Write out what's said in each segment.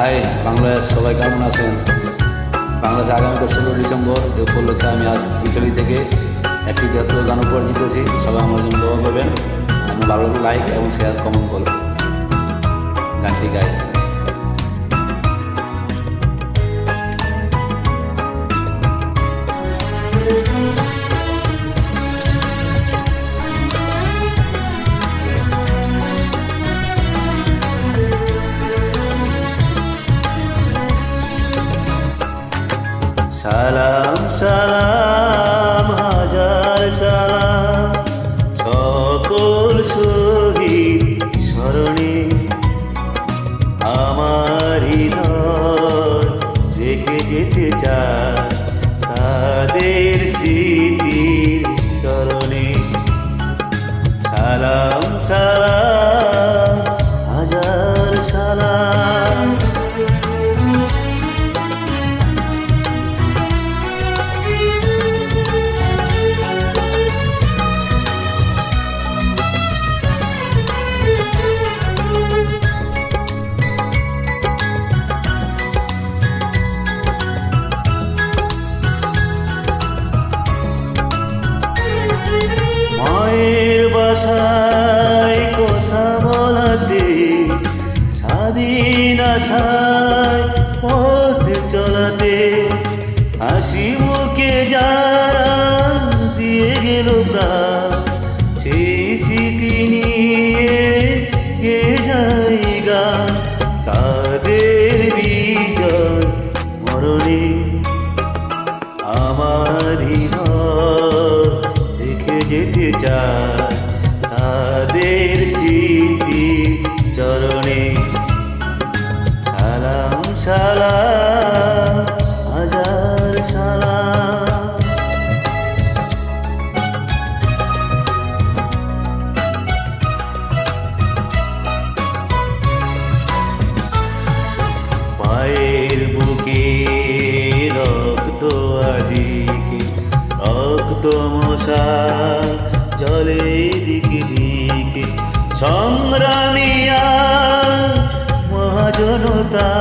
High Bangladesh, সবাই কেমন আছেন? বাংলাদেশে আগামীকাল 16 ডিসেম্বর এই উপলক্ষে আমি আজ ইটালি থেকে একটি জাতীয় গান উপহার জিতেছি। সবাই আমার জন্য দোয়া করবেন, আমি ভালো লাইক এবং শেয়ার কমেন্ট করবেন। গানটি গাই। সালাম সালাম হাজার সালাম সকল শহীদ স্মরণে, আমার হৃদয় রেখে যেতে চায় তাদের স্মৃতির চরণে। সালাম সালাম হাজার সালাম। মায়ের বাসায় কথা বলাতে, স্বাধীন আশায় পথ চলাতে, হাসি মুখে যারা দিয়ে গেল প্রাণ, সেই স্মৃতি নিয়ে গে যায় গান। তাদের বিজয় মরণে আমার যেতে চায় তাদের স্মৃতি চরণে। সালাম সালাম হাজার সালাম। পায়ের বুকে রক্ত আজিকে, রক্ত মশাল জলে দিকে দিকে, সংগ্রামিয়া মহাজনতা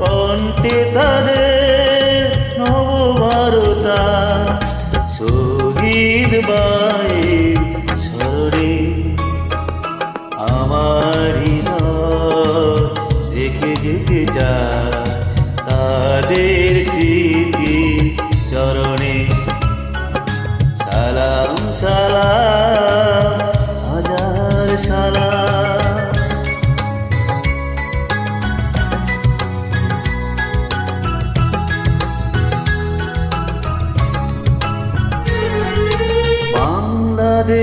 কণ্ঠে তাদের নবভারতা। শহীদ বায়ের স্মরণে আমার হৃদয় রেখে যেতে চায় তাদের স্মৃতি চরণে। সালাম সালাম হাজার সালাম।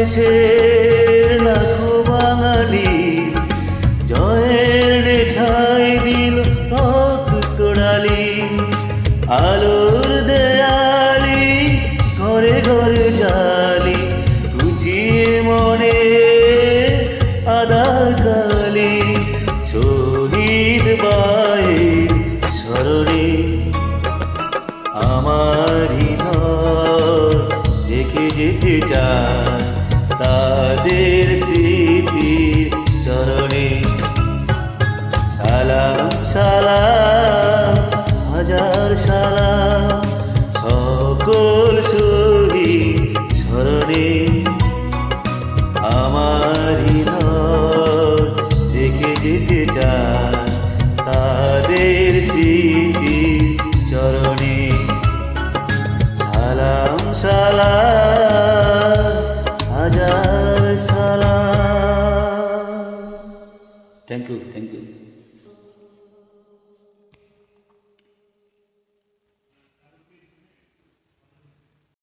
বাংলাদেশের লাখো বাঙালি জয়ের ছাই দিল রক্ত ডালি। আলোর দেয়ালি ঘরে ঘরে জালি, গুছিয়ে মনে আধার কালি। শহীদ বায়ের স্মরণে আমার হৃদয় রেখে যেতে চায় তাদের স্মৃতির চরণে। সালাম সালাম হাজার সালাম সকল শহীদ স্মরণে, আমার হৃদয় রেখে যেতে চায় তাদের স্মৃতি চরণে। সালাম সালাম হাজার সালাম। Thank you.